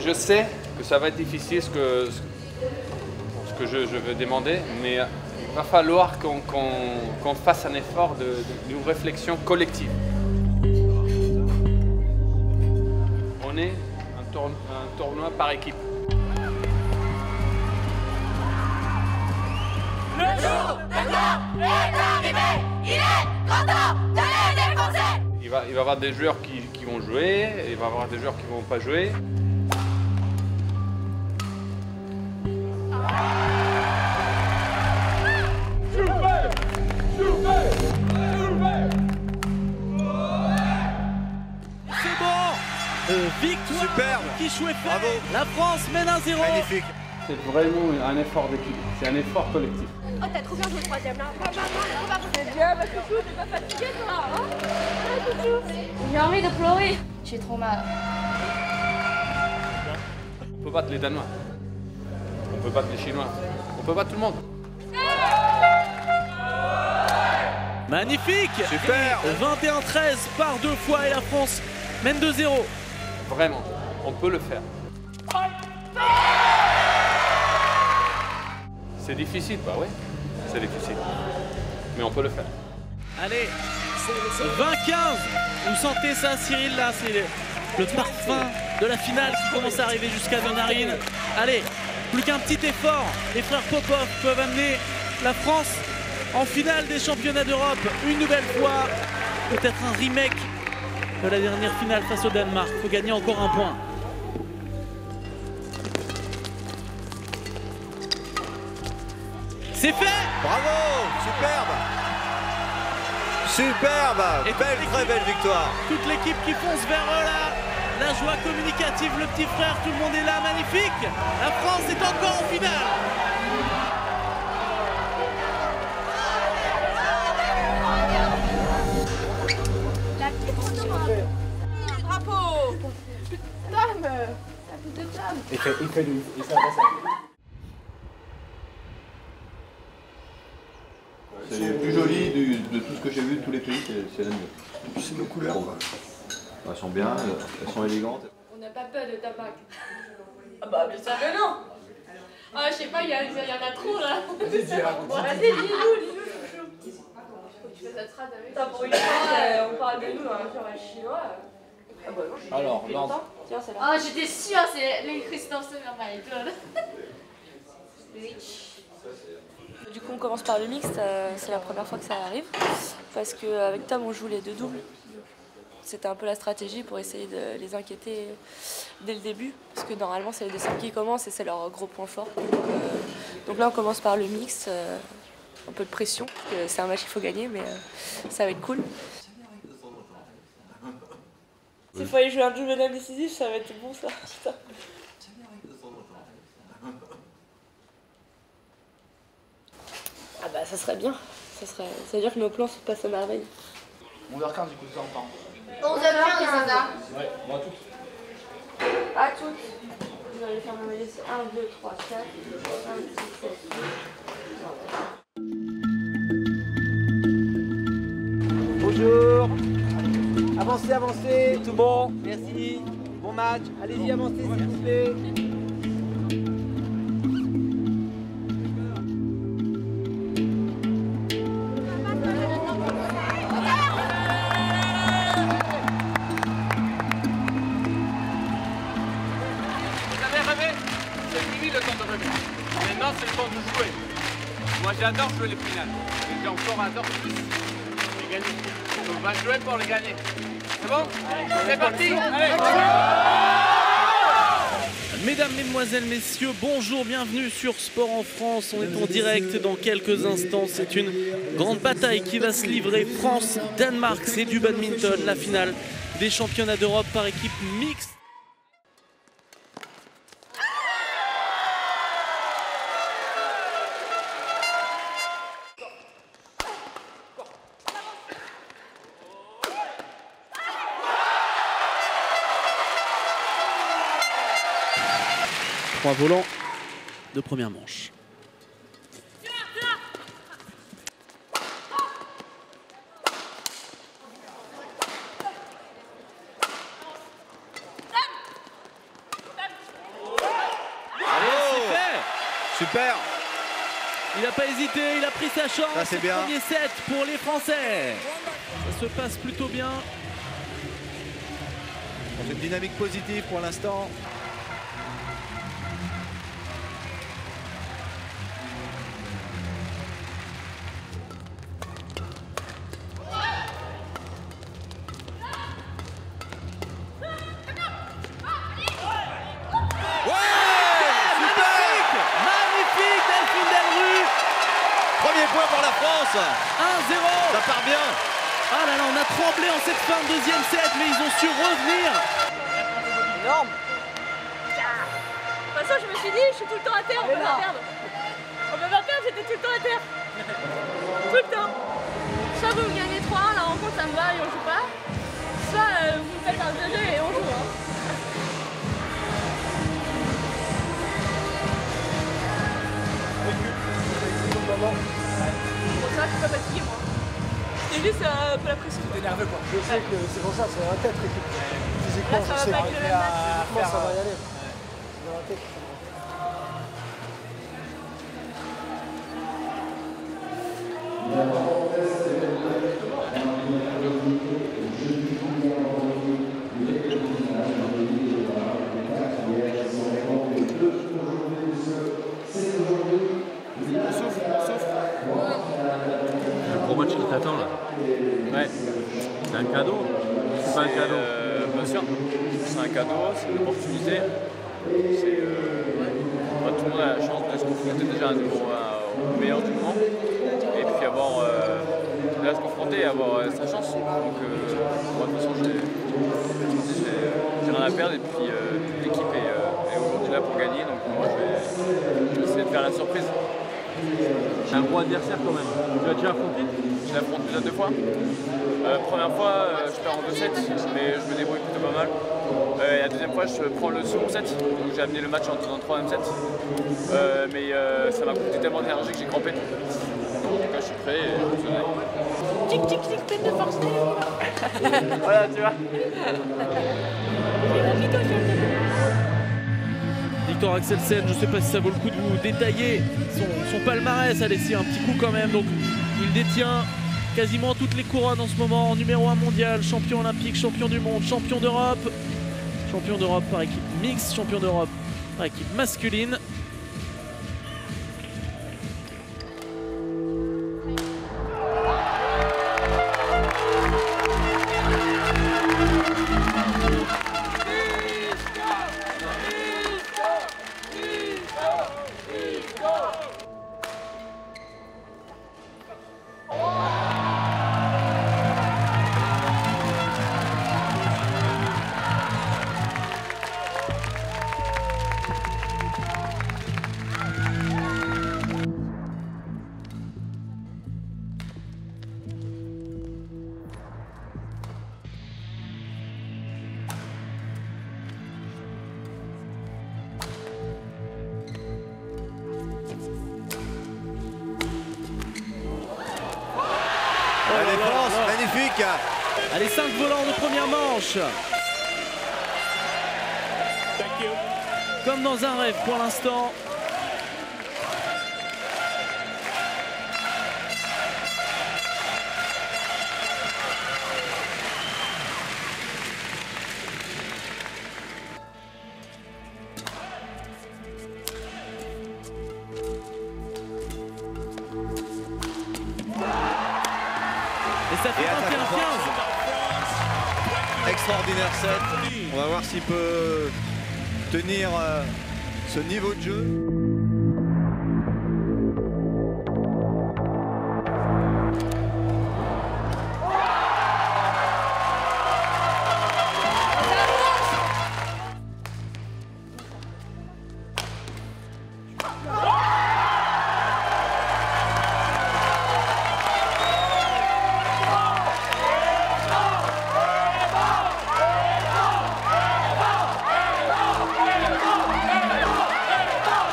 Je sais que ça va être difficile ce que je veux demander, mais il va falloir qu'on fasse un effort d'une réflexion collective. On est un tournoi par équipe. Le jour de gloire est arrivé. Il est content de les défoncer. Il va y avoir des joueurs qui vont jouer, et il va y avoir des joueurs qui ne vont pas jouer. C'est bon. Victoire. Superbe. Qui chouette. Bravo. La France mène 1-0. Magnifique. C'est vraiment un effort d'équipe, c'est un effort collectif. Oh, t'as trop bien joué le troisième là. C'est bien, ma chouchou, t'es pas fatigué toi, hein? Ah, chouchou. J'ai envie de pleurer. J'ai trop mal. On peut battre les Danois, on peut battre les Chinois, on peut battre tout le monde. Magnifique. Super. 21-13 par 2 fois et la France mène 2-0. Vraiment, on peut le faire. C'est difficile, bah oui, c'est difficile. Mais on peut le faire. Allez, 20-15. Vous sentez ça, Cyril, là, c'est le parfum de la finale qui commence à arriver jusqu'à nos narines. Allez, plus qu'un petit effort. Les frères Popov peuvent amener la France en finale des championnats d'Europe une nouvelle fois. Peut-être un remake de la dernière finale face au Danemark. Il faut gagner encore un point. C'est fait. Bravo. Superbe. Superbe. Et Très belle victoire. Toute l'équipe qui fonce vers eux là. La joie communicative, le petit frère, tout le monde est là, magnifique. La France est encore en finale. La petite drapeau. Putain, ça fait deux femmes. C'est le plus joli de tout ce que j'ai vu de tous les pays, c'est la mieux. C'est nos couleurs. Quoi. Elles sont bien, elles sont élégantes. On n'a pas peur de tabac. Ah bah, bien sûr que non. Ah, je sais pas, il y en a trop là. Vas-y, dis-nous, chouchou. Tu fais cette phrase avec. Putain, pour une fois, on parle de nous, genre les Chinois. Ah bah non, je suis Alors, depuis dans- longtemps. Tiens, c'est là. Ah, j'étais sûre, c'est les Christophe my god. Du coup, on commence par le mixte, c'est la première fois que ça arrive, parce qu'avec Tom, on joue les deux doubles. C'était un peu la stratégie pour essayer de les inquiéter dès le début, parce que normalement, c'est les dessins qui commencent et c'est leur gros point fort. Donc là, on commence par le mixte, un peu de pression, parce que c'est un match qu'il faut gagner, mais ça va être cool. S'il faut aller jouer un double dame décisif, ça va être bon ça. Putain. Ah bah ça serait bien, ça veut dire que nos plans se passent à merveille. 11h15 du coup, ça entend. 11h15, Zaza. Ouais, moi tout. À toutes. Je vais aller faire ma liste. 1, 2, 3, 4, 5, 6, 7, 8. Bonjour. Avancez, avancez. Tout bon. Merci. Bon match. Allez-y, avancez s'il vous plaît. Vous avez rêvé? C'est fini le temps de rêver. Maintenant, c'est le temps de jouer. Moi, j'adore jouer les finales. Et j'ai encore adore plus les gagner. On va jouer pour les gagner. C'est bon? C'est parti! Allez! Mesdames, Mesdemoiselles, Messieurs, bonjour, bienvenue sur Sport en France. On est en direct dans quelques instants. C'est une grande bataille qui va se livrer. France-Danemark, c'est du badminton, la finale des championnats d'Europe par équipe mixte. Trois volants de première manche. super. Il n'a pas hésité, il a pris sa chance. Ça, c'est bien. Premier set pour les Français. Ça se passe plutôt bien. Dans une dynamique positive pour l'instant. Pour la France. 1-0. Ça part bien. Ah là là, on a tremblé en cette fin de deuxième set, mais ils ont su revenir. Énorme. De toute façon, je me suis dit, je suis tout le temps à terre, on peut pas perdre. On peut pas perdre, j'étais tout le temps à terre. Tout le temps. Soit vous me gagnez 3-1, la rencontre ça me va et on joue pas. Soit vous me faites un 2-2 et on joue. Hein. Bon, ça va, je suis pas fatiguée moi. C'est juste un peu la pression. T'es nerveux quoi. Je sais que c'est pour ça, c'est dans la tête l'équipe. Physiquement, Là, ça je va sais pas être le même match. physiquement, ça va y aller. C'est dans la tête. Le gros match qui t'attend là. Ouais. C'est un cadeau. C'est pas un cadeau. Bien sûr, c'est un cadeau, c'est une opportunité. Tout le monde a la chance de se confronter déjà à un niveau au meilleur du moment. Et puis avoir là se confronter et avoir sa chance. Donc moi de toute façon j'ai rien à perdre et puis toute l'équipe est aujourd'hui là pour gagner. Donc moi je vais essayer de faire la surprise. C'est un gros adversaire quand même. Tu l'as déjà affronté? Je l'affronte déjà 2 fois. Première fois, je perds en 2-7, mais je me débrouille plutôt pas mal. Et la deuxième fois, je prends le second set, donc j'ai amené le match en 3e set. Mais ça m'a coûté tellement d'énergie que j'ai crampé. Donc, en tout cas, je suis prêt et je vais sonner. Tic tic tic, peine de force. Voilà, tu vois. Victor Axelsen, je ne sais pas si ça vaut le coup de vous détailler son palmarès. Allez, c'est un petit coup quand même. Donc, il détient quasiment toutes les couronnes en ce moment. Numéro 1 mondial, champion olympique, champion du monde, champion d'Europe. Champion d'Europe par équipe mixte, champion d'Europe par équipe masculine. La défense, magnifique. Allez, 5 volants de première manche. Comme dans un rêve pour l'instant. Et ça fait 21-15. Extraordinaire set. On va voir s'il peut tenir ce niveau de jeu.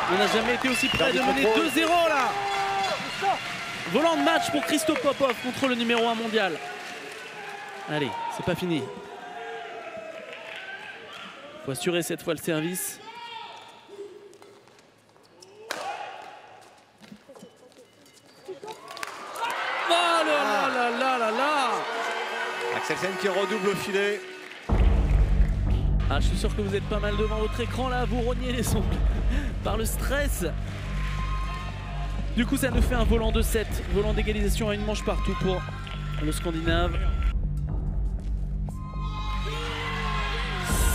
On n'a jamais été aussi près de mener 2-0 là. Volant de match pour Christophe Popov contre le numéro 1 mondial. Allez, c'est pas fini. Faut assurer cette fois le service. Axelsen qui redouble au filet. Ah, je suis sûr que vous êtes pas mal devant votre écran là, vous rognez les ongles par le stress. Du coup, ça nous fait un volant de 7, volant d'égalisation à une manche partout pour le Scandinave.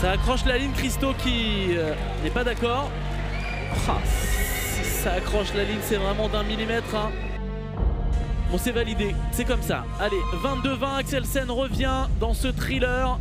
Ça accroche la ligne, Christo qui n'est pas d'accord. Ah, si ça accroche la ligne, c'est vraiment d'1 millimètre. Hein. Bon, c'est validé, c'est comme ça. Allez, 22-20, Axelsen revient dans ce thriller.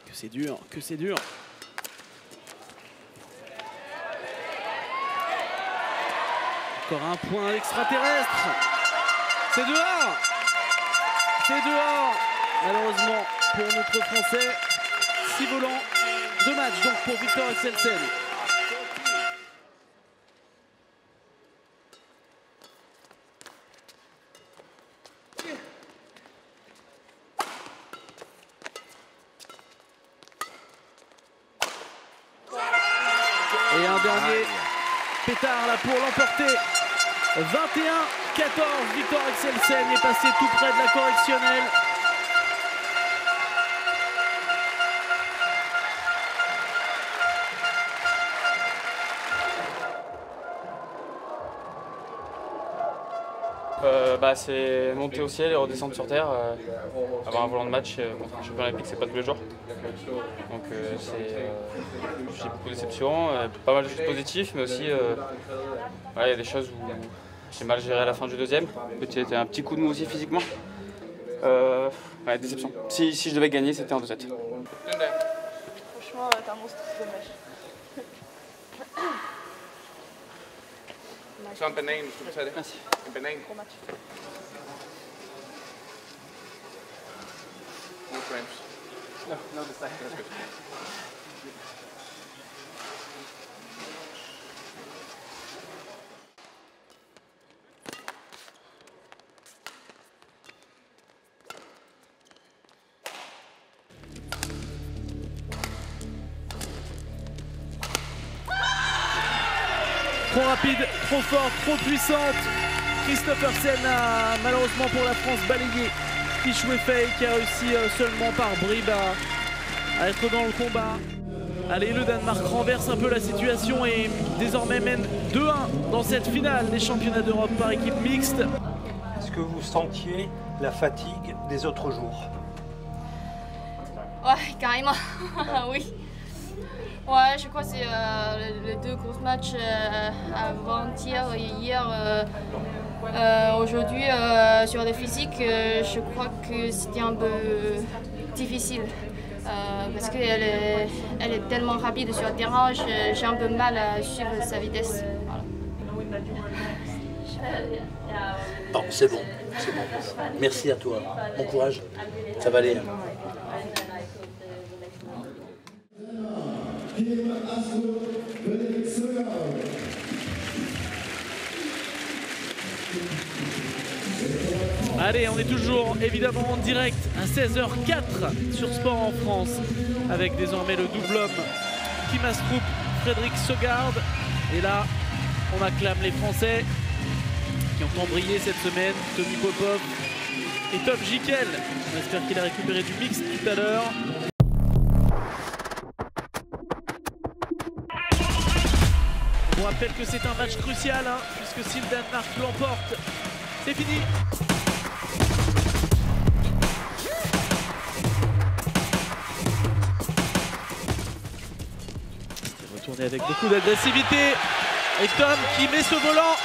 Que c'est dur, que c'est dur. Encore un point extraterrestre. C'est dehors. C'est dehors. Malheureusement pour notre Français. 6 volants, 2 matchs donc pour Victor Axelsen. Et un dernier pétard là pour l'emporter. 21-14, Victor Axelsen est passé tout près de la correctionnelle. C'est monter au ciel et redescendre sur terre. Avoir un volant de match contre un champion olympique, c'est pas tous les jours. Donc j'ai beaucoup de déceptions, pas mal de choses positives, mais aussi il y a des choses où j'ai mal géré à la fin du deuxième. C'était un petit coup de mou aussi physiquement. Déception. Si je devais gagner, c'était en 2-7. Franchement, t'es un monstre, c'est dommage. Merci. Gros match. No, this side. That's good. Trop rapide, trop forte, trop puissante. Christophersen a malheureusement pour la France balayé Fish Wefei qui a réussi seulement par bribes à être dans le combat. Allez, le Danemark renverse un peu la situation et désormais mène 2-1 dans cette finale des championnats d'Europe par équipe mixte. Est-ce que vous sentiez la fatigue des autres jours? Ouais, carrément, oui. Ouais, je crois que c'est les deux gros matchs avant-hier et hier. Aujourd'hui, sur le physique, je crois que c'était un peu difficile. Parce qu'elle est tellement rapide sur le terrain, j'ai un peu mal à suivre sa vitesse. Voilà. Bon, c'est bon, c'est bon. Merci à toi. Bon courage. Ça va aller. Allez, on est toujours évidemment en direct à 16h04 sur Sport en France avec désormais le double homme Kim Astrup, Frédéric Søgaard. Et là, on acclame les Français qui ont embrayé cette semaine, Tommy Popov et Tom Jikel. On espère qu'il a récupéré du mix tout à l'heure. On rappelle que c'est un match crucial, hein, puisque si le Danemark l'emporte, c'est fini. Retourné avec beaucoup d'agressivité. Et Tom qui met ce volant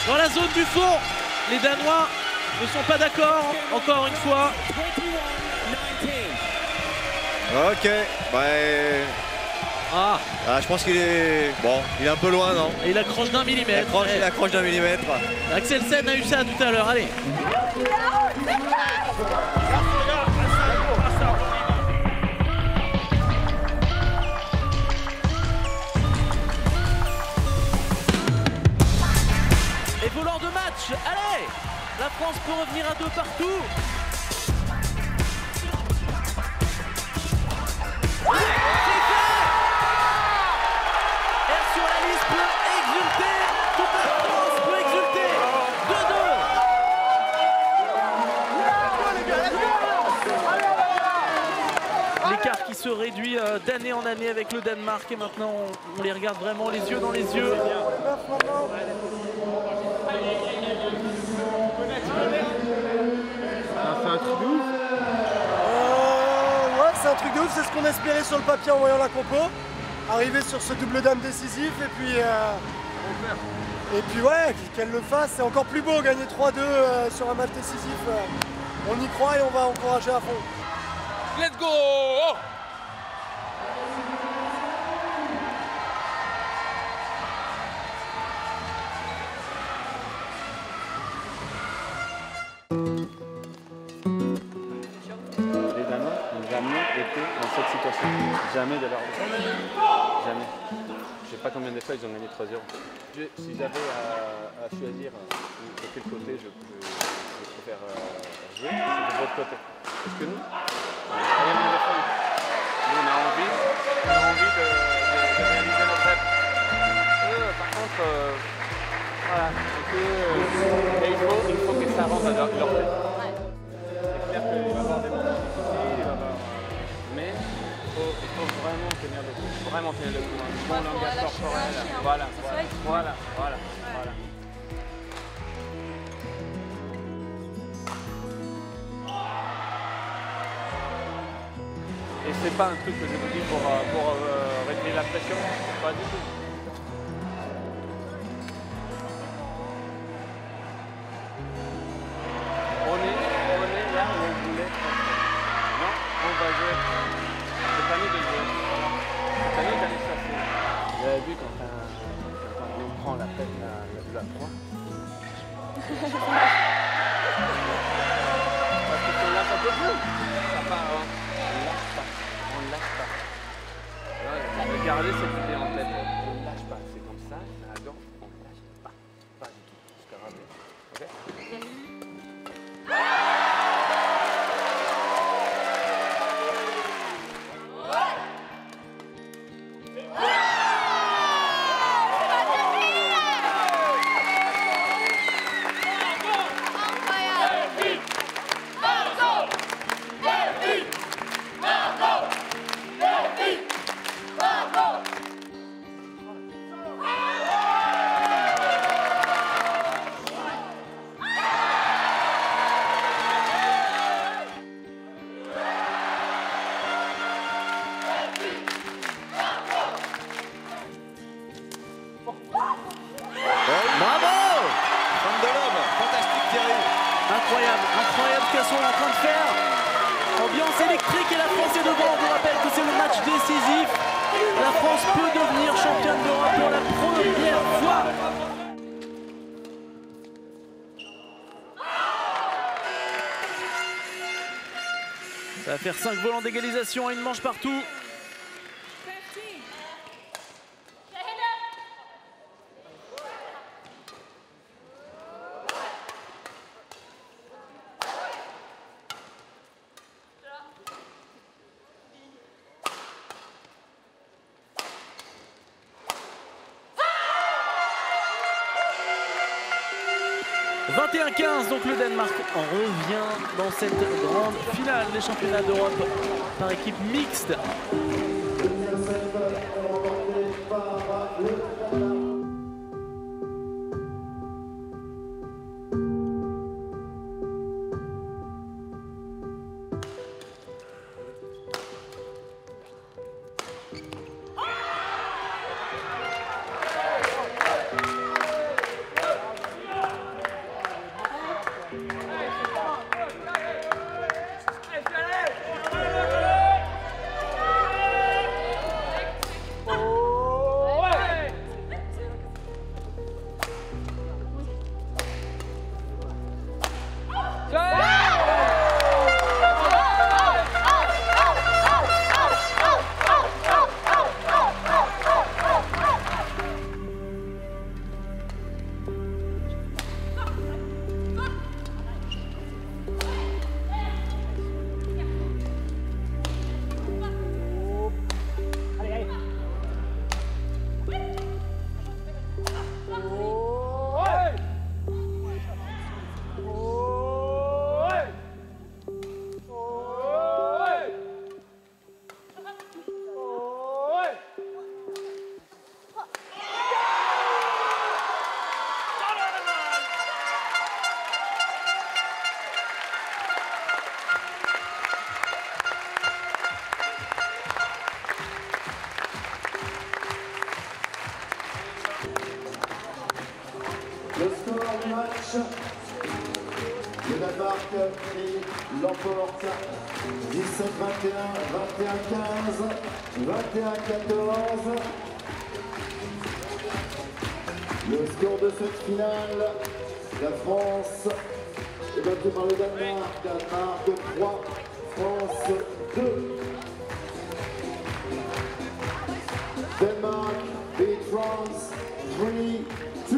dans la zone du fond. Les Danois ne sont pas d'accord, encore une fois. Ok, je pense qu'il est... Bon, il est un peu loin, non? Et il accroche d'1 millimètre. Il accroche d'1 millimètre. Axelsen a eu ça tout à l'heure, allez. Allez, la France peut revenir à 2 partout. Sur la liste peut exulter, toute la France peut exulter. 2-2. L'écart qui se réduit d'année en année avec le Danemark et maintenant on les regarde vraiment les yeux dans les yeux. C'est un truc de ouf. Ouais, c'est un truc de ouf, c'est ce qu'on espérait sur le papier en voyant la compo. Arriver sur ce double dame décisif et puis ouais, qu'elle le fasse, c'est encore plus beau, gagner 3-2 sur un match décisif. On y croit et on va encourager à fond. Let's go! Les Danois n'ont jamais été dans cette situation. Jamais de leur vie. Jamais. Je sais pas combien de fois ils ont gagné 3-0. Si j'avais à choisir de quel côté je préfère jouer, c'est de votre côté. Parce que nous, rien ne le fait. Nous, on a envie de réaliser notre rêve. Par contre, voilà. Il faut que ça rentre dans leur tête. C'est clair qu'il va y avoir des moments difficiles, mais il faut vraiment tenir le coup. Vraiment tenir le coup. Un bon langage corporel. Voilà. Et c'est pas un truc que je vous dis pour régler la pression, pas du tout. On est là où on voulait être. Non, on va jouer. C'est pas nous de jouer. C'est à nous d'aller chercher. Vous avez vu quand on prend la tête de la proie. Parce que on lâche un peu plus. Ça part, hein. On lâche pas. Alors, regardez cette idée en tête. On ne lâche pas. C'est comme ça, la gorge, on ne lâche pas. Pas du tout. Jusqu'à rater. Ok? Incroyable ce qu'elles sont en train de faire. Ambiance électrique et la France est devant. On vous rappelle que c'est le match décisif. La France peut devenir championne d'Europe pour la première fois. Ça va faire 5 volants d'égalisation à une manche partout. « 21-15, donc le Danemark en revient dans cette grande finale des championnats d'Europe par équipe mixte. Le Danemark qui l'emporte 17-21, 21-15, 21-14. Le score de cette finale, la France est battue par le Danemark. Danemark 3, France 2. Denmark beat France 3-2.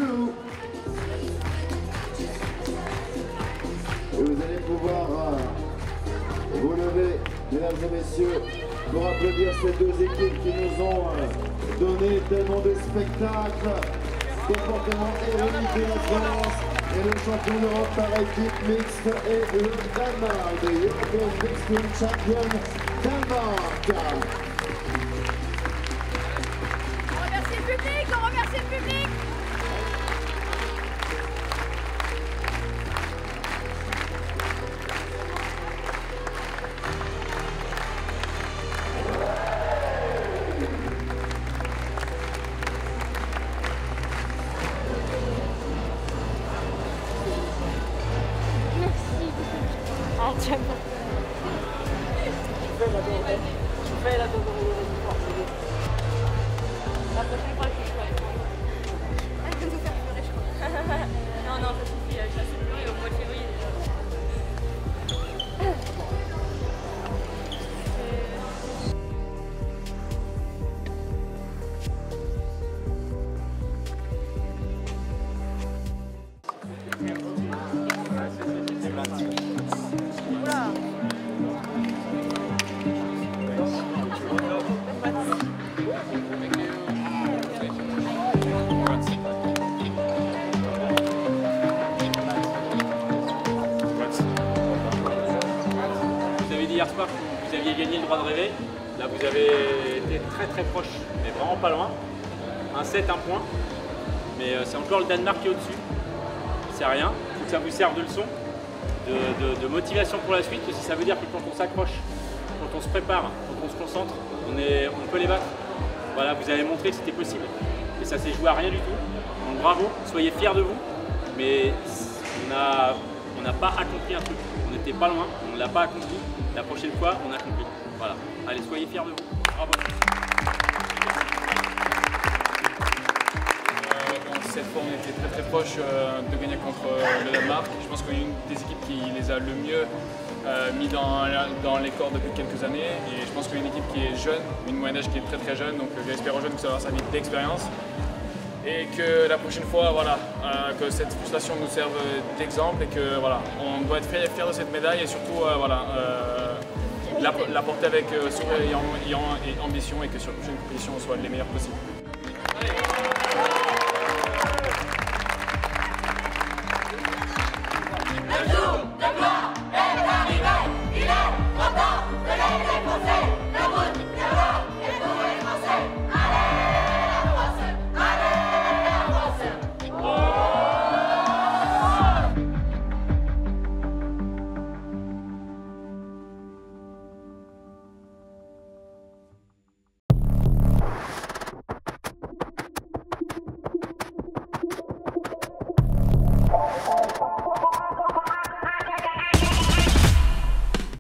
Et vous allez pouvoir vous lever, mesdames et messieurs, pour applaudir ces deux équipes qui nous ont donné tellement de spectacles, comportement héroïque de la France et le champion d'Europe par équipe mixte et le Danemark, the European Mixed Team Champion Danemark. On remercie le public, on remercie le public. Ah, tiens. Tu fais la donne. La prochaine fois, je suis avec toi. Elle va nous faire pleurer, je crois. Non, ça suffit, j'ai assez pleuré au mois de février déjà. Hier soir, vous aviez gagné le droit de rêver. Là, vous avez été très proche, mais vraiment pas loin. Un 7, un point. Mais c'est encore le Danemark qui est au-dessus. C'est rien. Il faut que ça vous serve de leçon, de motivation pour la suite. Aussi, ça veut dire que quand on s'accroche, quand on se prépare, quand on se concentre, on peut les battre. Voilà, vous avez montré que c'était possible. Et ça s'est joué à rien du tout. Donc bravo, soyez fiers de vous. Mais on n'a pas accompli un truc. On n'était pas loin, on ne l'a pas accompli. La prochaine fois, on accomplit. Voilà. Allez, soyez fiers de vous. Bravo. Cette fois, on était très proche de gagner contre le Danemark. Je pense qu'on est une des équipes qui les a le mieux mis dans les corps depuis quelques années. Et je pense qu'on est une équipe qui est jeune, une moyenne d'âge qui est très jeune. Donc j'espère aux jeunes que ça va servir d'expérience. Et que la prochaine fois, voilà, que cette frustration nous serve d'exemple et que voilà, on doit être fiers de cette médaille et surtout la porter avec sourire et ambition et que sur la prochaine compétition on soit les meilleurs possibles.